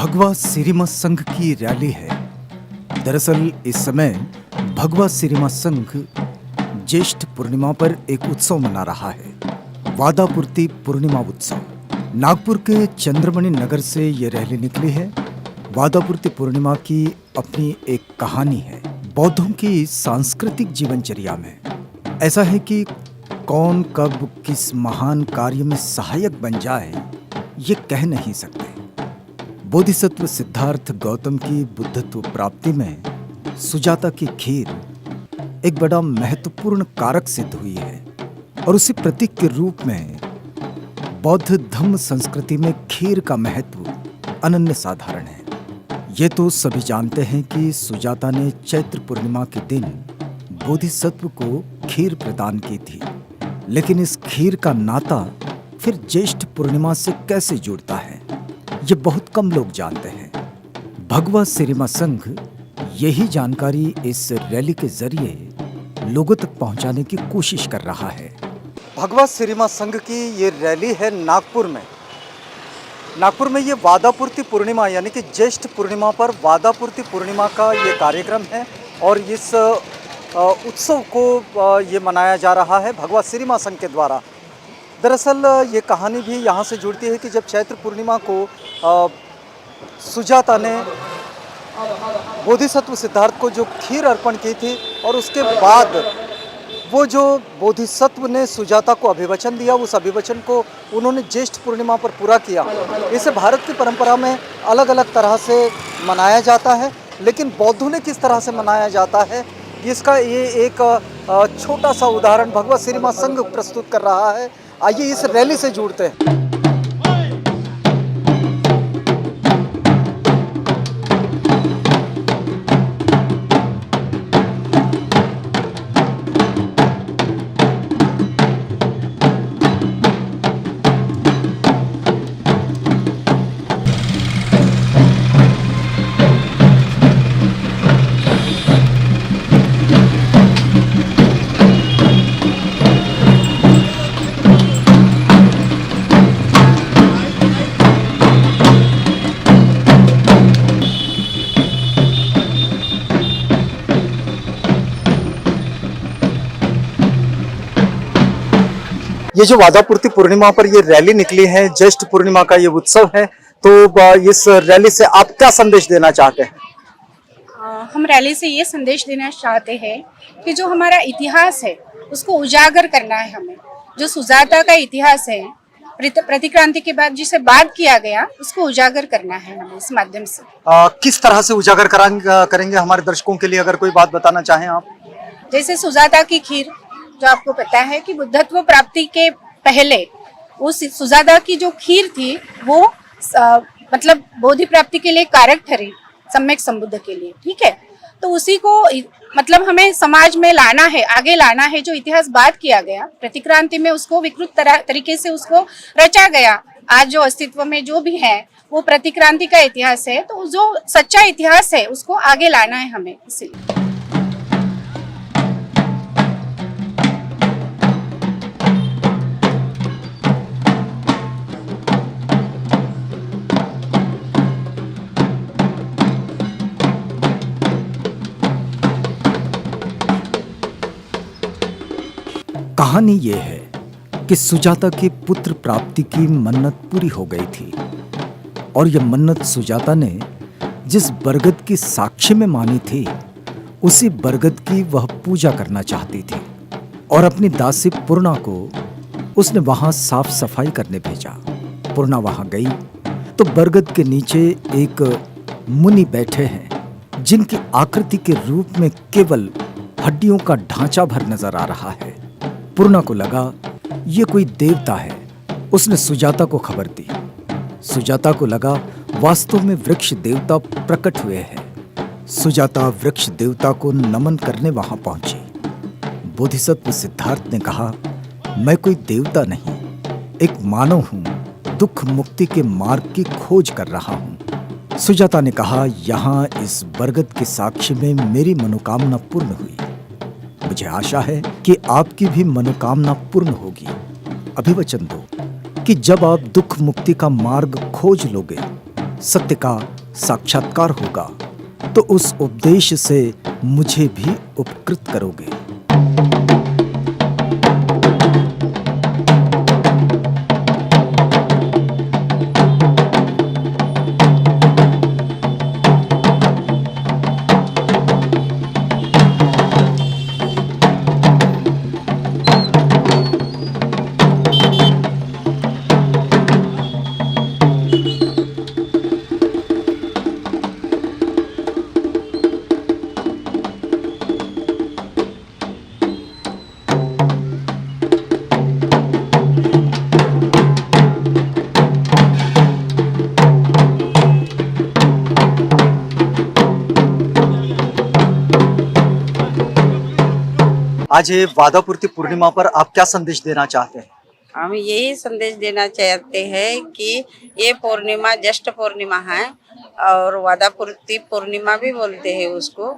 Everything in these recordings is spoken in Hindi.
भगवा सिरिमा संघ की रैली है। दरअसल इस समय भगवा सिरिमा संघ ज्येष्ठ पूर्णिमा पर एक उत्सव मना रहा है, वादापूर्ति पूर्णिमा उत्सव। नागपुर के चंद्रमणि नगर से ये रैली निकली है। वादापूर्ति पूर्णिमा की अपनी एक कहानी है बौद्धों की सांस्कृतिक जीवनचर्या में। ऐसा है कि कौन कब किस महान कार्य में सहायक बन जाए ये कह नहीं सकते। बोधिसत्व सिद्धार्थ गौतम की बुद्धत्व प्राप्ति में सुजाता की खीर एक बड़ा महत्वपूर्ण कारक सिद्ध हुई है और उसी प्रतीक के रूप में बौद्ध धम्म संस्कृति में खीर का महत्व अनन्य साधारण है। ये तो सभी जानते हैं कि सुजाता ने चैत्र पूर्णिमा के दिन बोधिसत्व को खीर प्रदान की थी, लेकिन इस खीर का नाता फिर ज्येष्ठ पूर्णिमा से कैसे जुड़ता है ये बहुत कम लोग जानते हैं। भगवा सिरिमा संघ यही जानकारी इस रैली के जरिए लोगों तक पहुंचाने की कोशिश कर रहा है। भगवा सिरिमा संघ की ये रैली है नागपुर में। नागपुर में ये वादापूर्ति पूर्णिमा यानी कि ज्येष्ठ पूर्णिमा पर वादापूर्ति पूर्णिमा का ये कार्यक्रम है और इस उत्सव को ये मनाया जा रहा है भगवा सिरिमा संघ के द्वारा। दरअसल ये कहानी भी यहाँ से जुड़ती है कि जब चैत्र पूर्णिमा को सुजाता ने बोधिसत्व सिद्धार्थ को जो खीर अर्पण की थी और उसके बाद वो जो बोधिसत्व ने सुजाता को अभिवचन दिया, उस अभिवचन को उन्होंने ज्येष्ठ पूर्णिमा पर पूरा किया। इसे भारत की परंपरा में अलग अलग तरह से मनाया जाता है, लेकिन बौद्धों ने किस तरह से मनाया जाता है इसका ये एक छोटा सा उदाहरण भगवा सिरिमा संघ प्रस्तुत कर रहा है। आइए इस रैली से जुड़ते हैं। ये जो वादापूर्ति पूर्णिमा पर ये रैली निकली है, ज्येष्ठ पूर्णिमा का ये उत्सव है, तो इस रैली से आप क्या संदेश देना चाहते हैं? हम रैली से ये संदेश देना चाहते हैं कि जो हमारा इतिहास है उसको उजागर करना है हमें। जो सुजाता का इतिहास है प्रतिक्रांति के बाद जिसे बात किया गया उसको उजागर करना है हमें इस माध्यम से। किस तरह से उजागर करेंगे हमारे दर्शकों के लिए, अगर कोई बात बताना चाहें आप? जैसे सुजाता की खीर, जो आपको पता है कि बुद्धत्व प्राप्ति के पहले उस सुजाता की जो खीर थी वो मतलब बोधि प्राप्ति के लिए कारक ठहरी, सम्यक संबुद्ध के लिए। ठीक है, तो उसी को मतलब हमें समाज में लाना है, आगे लाना है। जो इतिहास बात किया गया प्रतिक्रांति में उसको विकृत तरीके से उसको रचा गया। आज जो अस्तित्व में जो भी है वो प्रतिक्रांति का इतिहास है, तो जो सच्चा इतिहास है उसको आगे लाना है हमें। इसीलिए कहानी ये है कि सुजाता की पुत्र प्राप्ति की मन्नत पूरी हो गई थी और यह मन्नत सुजाता ने जिस बरगद की साक्ष्य में मानी थी उसी बरगद की वह पूजा करना चाहती थी और अपनी दासी पूर्णा को उसने वहां साफ सफाई करने भेजा। पूर्णा वहां गई तो बरगद के नीचे एक मुनि बैठे हैं जिनकी आकृति के रूप में केवल हड्डियों का ढांचा भर नजर आ रहा है। पूर्णा को लगा ये कोई देवता है। उसने सुजाता को खबर दी। सुजाता को लगा वास्तव में वृक्ष देवता प्रकट हुए हैं। सुजाता वृक्ष देवता को नमन करने वहां पहुंची। बोधिसत्व सिद्धार्थ ने कहा, मैं कोई देवता नहीं, एक मानव हूं, दुख मुक्ति के मार्ग की खोज कर रहा हूं। सुजाता ने कहा, यहां इस बरगद के साक्ष्य में मेरी मनोकामना पूर्ण हुई। मुझे आशा है कि आपकी भी मनोकामना पूर्ण होगी। अभिवचन दो कि जब आप दुख मुक्ति का मार्ग खोज लोगे, सत्य का साक्षात्कार होगा तो उस उपदेश से मुझे भी उपकृत करोगे। आज ये वादापूर्ति पूर्णिमा पर आप क्या संदेश देना चाहते हैं? हम यही संदेश देना चाहते हैं कि ये पूर्णिमा ज्येष्ठ पूर्णिमा है और वादापूर्ति पूर्णिमा भी बोलते हैं उसको।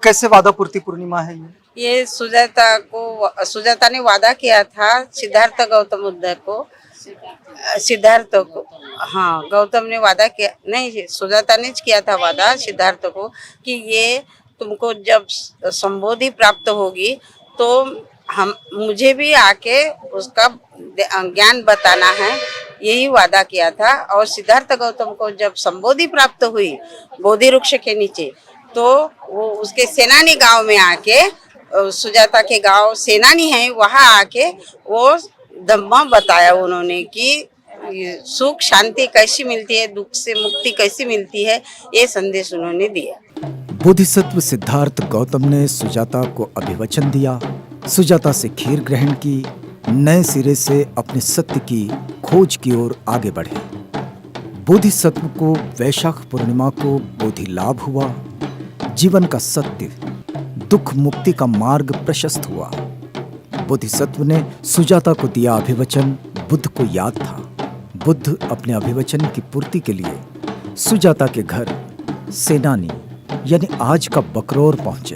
कैसे वादापूर्ति पूर्णिमा है ये सुजाता ने वादा किया था सिद्धार्थ गौतम बुद्ध को। सिद्धार्थ को, हाँ, गौतम ने वादा किया, नहीं, सुजाता ने किया था वादा सिद्धार्थ को कि ये तुमको जब संबोधि प्राप्त होगी तो मुझे भी आके उसका ज्ञान बताना है, यही वादा किया था। और सिद्धार्थ गौतम को जब संबोधि प्राप्त हुई बोधि वृक्ष के नीचे, तो वो उसके सेनानी गांव में आके, सुजाता के गांव सेनानी है, वहां आके वो धम्म बताया उन्होंने कि सुख शांति कैसी मिलती है, दुख से मुक्ति कैसी मिलती है, ये संदेश उन्होंने दिया। बोधिसत्व सिद्धार्थ गौतम ने सुजाता को अभिवचन दिया, सुजाता से खीर ग्रहण की, नए सिरे से अपने सत्य की खोज की ओर आगे बढ़े। बोधिसत्व को वैशाख पूर्णिमा को बोधि लाभ हुआ, जीवन का सत्य दुख मुक्ति का मार्ग प्रशस्त हुआ। बोधिसत्व ने सुजाता को दिया अभिवचन, बुद्ध को याद था। बुद्ध अपने अभिवचन की पूर्ति के लिए सुजाता के घर सेनानी यानी आज का बकरौर पहुंचे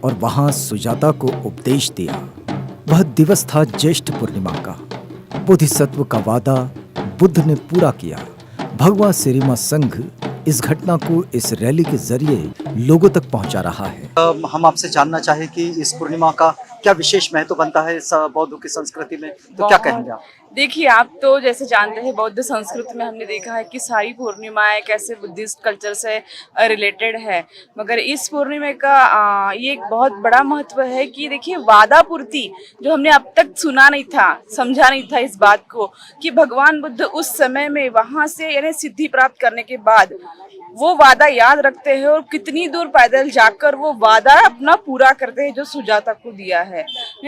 और वहां सुजाता को उपदेश दिया। वह दिवस था ज्येष्ठ पूर्णिमा का। बोधिसत्व का वादा बुद्ध ने पूरा किया। भगवा सिरिमा संघ इस घटना को इस रैली के जरिए लोगों तक पहुंचा रहा है। हम आपसे जानना चाहे कि इस पूर्णिमा का क्या विशेष महत्व बनता है इस बौद्ध की संस्कृति में, तो क्या कहेंगे आप? देखिए, आप तो जैसे जानते हैं बौद्ध संस्कृति में हमने देखा है कि सारी पूर्णिमाएं कैसे बुद्धिस्ट कल्चर से रिलेटेड है, मगर इस पूर्णिमा का ये एक बहुत बड़ा महत्व है कि देखिए वादापूर्ति जो हमने अब तक सुना नहीं था, समझा नहीं था इस बात को कि भगवान बुद्ध उस समय में वहां से यानी सिद्धि प्राप्त करने के बाद वो वादा याद रखते हैं और कितनी दूर पैदल जाकर वो वादा अपना पूरा करते हैं जो सुजाता को दिया है।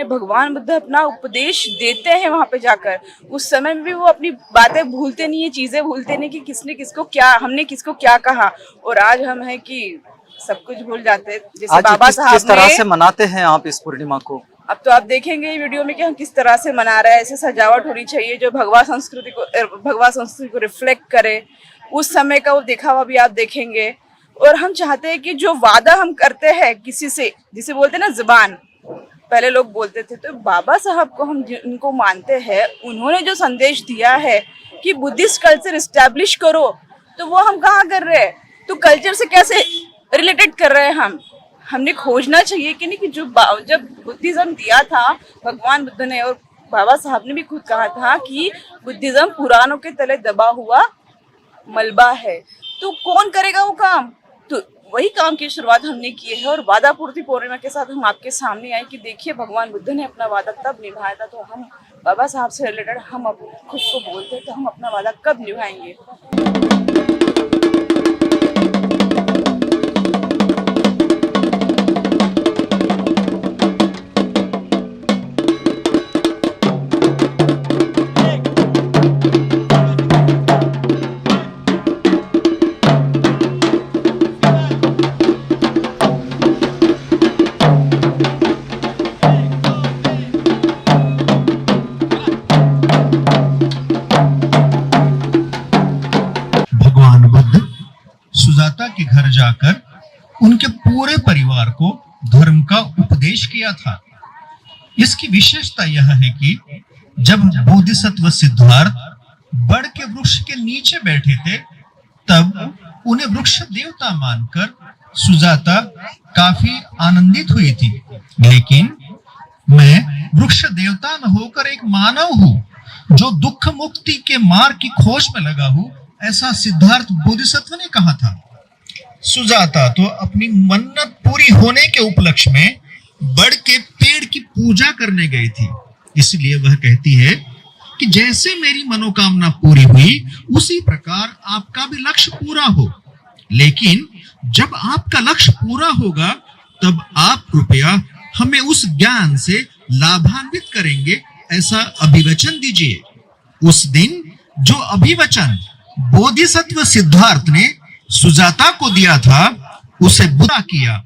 भगवान बुद्ध अपना उपदेश देते हैं वहां पे जाकर, उस समय में भी वो अपनी बातें भूलते नहीं है, चीजें भूलते नहीं कि किसने किसको क्या, हमने किसको क्या कहा, और आज हम हैं कि सब कुछ भूल जाते हैं। जैसे बाबा साहब किस तरह से मनाते हैं आप इस पूर्णिमा को? अब तो आप देखेंगे वीडियो में कि हम किस तरह से मना रहे हैं। ऐसे सजावट होनी चाहिए जो भगवा संस्कृति को रिफ्लेक्ट करे, उस समय का वो दिखावा भी आप देखेंगे। और हम चाहते हैं कि जो वादा हम करते हैं किसी से, जिसे बोलते हैं ना जुबान, पहले लोग बोलते थे, तो बाबा साहब को हम जिनको मानते हैं, उन्होंने जो संदेश दिया है कि बुद्धिस्ट कल्चर इस्टेब्लिश करो, तो वो हम कहाँ कर रहे हैं, तो कल्चर से कैसे रिलेटेड कर रहे हैं हमने खोजना चाहिए कि नहीं कि जब बुद्धिज्म दिया था भगवान बुद्ध ने और बाबा साहब ने भी खुद कहा था कि बुद्धिज्म पुराणों के तले दबा हुआ मलबा है, तो कौन करेगा वो काम, तो वही काम की शुरुआत हमने की है। और वादापूर्ति पूर्णिमा के साथ हम आपके सामने आए कि देखिए भगवान बुद्ध ने अपना वादा तब निभाया था, तो हम बाबा साहब से रिलेटेड हम अब खुद को बोलते तो हम अपना वादा कब निभाएंगे। सुजाता के घर जाकर उनके पूरे परिवार को धर्म का उपदेश किया था। इसकी विशेषता यह है कि जब बोधिसत्व सिद्धार्थ बड़ के वृक्ष के नीचे बैठे थे, तब उन्हें वृक्ष देवता मानकर सुजाता काफी आनंदित हुई थी। लेकिन मैं वृक्ष देवता न होकर एक मानव हूँ जो दुख मुक्ति के मार्ग की खोज में लगा हूँ, ऐसा सिद्धार्थ बोधिसत्व ने कहा था। सुजाता तो अपनी मन्नत पूरी होने के उपलक्ष्य में बड़ के पेड़ की पूजा करने गई थी। इसलिए वह कहती है कि जैसे मेरी मनोकामना पूरी हुई उसी प्रकार आपका भी लक्ष्य पूरा हो। लेकिन जब आपका लक्ष्य पूरा होगा तब आप कृपया हमें उस ज्ञान से लाभान्वित करेंगे, ऐसा अभिवचन दीजिए। उस दिन जो अभिवचन बोधिसत्व सिद्धार्थ ने सुजाता को दिया था उसे बुरा किया।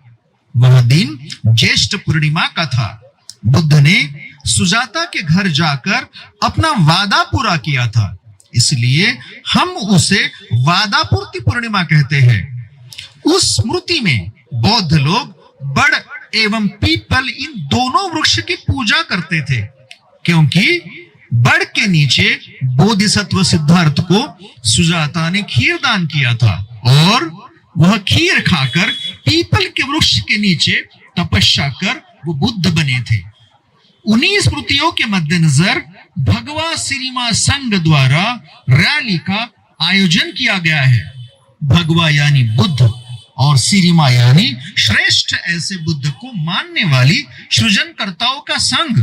वह दिन ज्येष्ठ पूर्णिमा का था। बुद्ध ने सुजाता के घर जाकर अपना वादा पूरा किया था, इसलिए हम उसे वादा पूर्ति पूर्णिमा कहते हैं। उस स्मृति में बौद्ध लोग बड़ एवं पीपल इन दोनों वृक्ष की पूजा करते थे, क्योंकि बड़ के नीचे बोधिसत्व सिद्धार्थ को सुजाता ने खीर दान किया था और वह खीर खाकर पीपल के वृक्ष के नीचे तपस्या कर वो बुद्ध बने थे। उन्हीं स्मृतियों के मद्देनजर भगवा सिरिमा संघ द्वारा रैली का आयोजन किया गया है। भगवा यानी बुद्ध और सिरिमा यानी श्रेष्ठ ऐसे बुद्ध को मानने वाली सृजनकर्ताओं का संघ।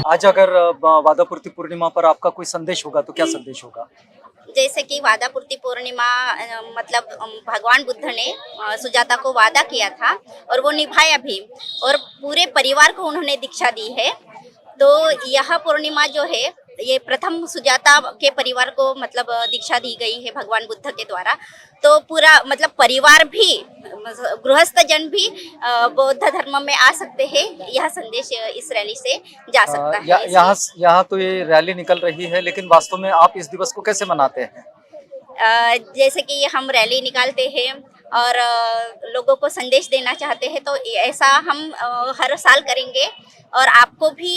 आज अगर वादापूर्ति पूर्णिमा पर आपका कोई संदेश होगा तो क्या संदेश होगा? जैसे कि वादापूर्ति पूर्णिमा मतलब भगवान बुद्ध ने सुजाता को वादा किया था और वो निभाया भी, और पूरे परिवार को उन्होंने दीक्षा दी है। तो यह पूर्णिमा जो है ये प्रथम सुजाता के परिवार को मतलब दीक्षा दी गई है भगवान बुद्ध के द्वारा। तो पूरा मतलब परिवार भी, गृहस्थ जन भी बौद्ध धर्म में आ सकते हैं। यह संदेश इस रैली से जा सकता है। यहाँ तो ये रैली निकल रही है, लेकिन वास्तव में आप इस दिवस को कैसे मनाते हैं? जैसे कि हम रैली निकालते हैं और लोगों को संदेश देना चाहते हैं, तो ऐसा हम हर साल करेंगे और आपको भी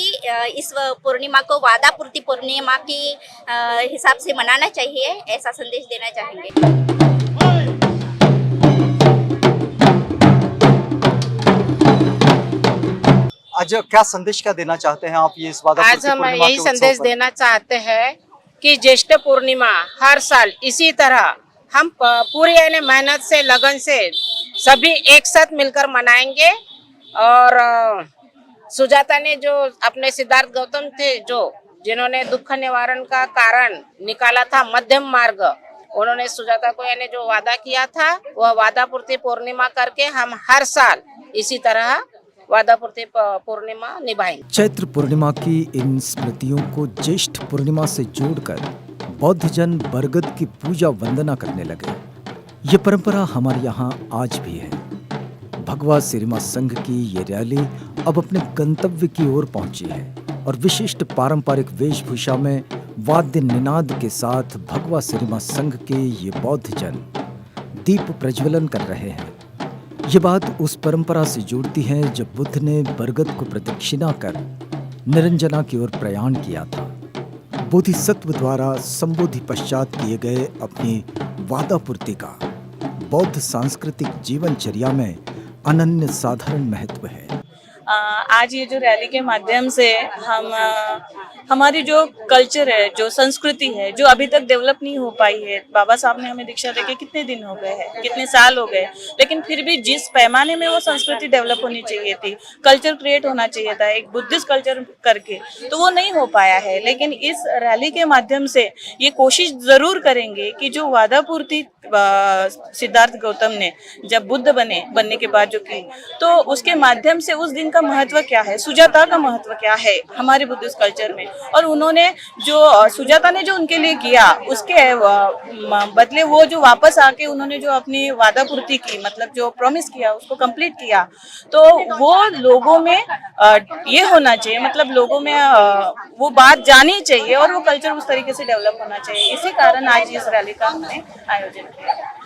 इस पूर्णिमा को वादापूर्ति पूर्णिमा की हिसाब से मनाना चाहिए, ऐसा संदेश देना चाहेंगे। आज क्या संदेश क्या देना चाहते हैं आप ये इस वादापूर्ति आज हम पूर्णिमा यही के उत्सव संदेश पर? देना चाहते हैं कि ज्येष्ठ पूर्णिमा हर साल इसी तरह हम पूरी यानी मेहनत से, लगन से सभी एक साथ मिलकर मनाएंगे। और सुजाता ने जो अपने सिद्धार्थ गौतम थे जिन्होंने दुख निवारण का कारण निकाला था मध्यम मार्ग, उन्होंने सुजाता को यानी जो वादा किया था वह वादापूर्ति पूर्णिमा करके हम हर साल इसी तरह वादापूर्ति पूर्णिमा निभाएंगे। चैत्र पूर्णिमा की इन स्मृतियों को ज्येष्ठ पूर्णिमा से जोड़कर बौद्ध जन बरगद की पूजा वंदना करने लगे। ये परंपरा हमारे यहाँ आज भी है। भगवा सिरिमा संघ की ये रैली अब अपने गंतव्य की ओर पहुंची है और विशिष्ट पारंपरिक वेशभूषा में वाद्य निनाद के साथ भगवा सिरिमा संघ के ये बौद्ध जन दीप प्रज्वलन कर रहे हैं। ये बात उस परंपरा से जुड़ती है जब बुद्ध ने बरगद को प्रदक्षिणा कर निरंजना की ओर प्रयाण किया था। बोधिसत्व द्वारा संबोधि पश्चात किए गए अपनी वादापूर्ति का बौद्ध सांस्कृतिक जीवनचर्या में अनन्य साधारण महत्व है। आज ये जो रैली के माध्यम से हम हमारी जो कल्चर है, जो संस्कृति है, जो अभी तक डेवलप नहीं हो पाई है। बाबा साहब ने हमें दीक्षा देके कितने दिन हो गए हैं, कितने साल हो गए, लेकिन फिर भी जिस पैमाने में वो संस्कृति डेवलप होनी चाहिए थी, कल्चर क्रिएट होना चाहिए था एक बुद्धिस्ट कल्चर करके, तो वो नहीं हो पाया है। लेकिन इस रैली के माध्यम से ये कोशिश जरूर करेंगे कि जो वादापूर्ति सिद्धार्थ गौतम ने जब बुद्ध बनने के बाद जो की, तो उसके माध्यम से उस दिन का का महत्व क्या है, सुजाता का महत्व क्या है हमारे बुद्धिस्ट कल्चर में। और उन्होंने जो सुजाता ने जो उनके लिए किया उसके बदले वो जो वापस आके उन्होंने जो अपनी वादा पूर्ति की, मतलब जो प्रॉमिस किया उसको कंप्लीट किया, तो वो लोगों में ये होना चाहिए, मतलब लोगों में वो बात जानी चाहिए और वो कल्चर उस तरीके से डेवलप होना चाहिए। इसी कारण आज इस रैली का हमने आयोजन किया।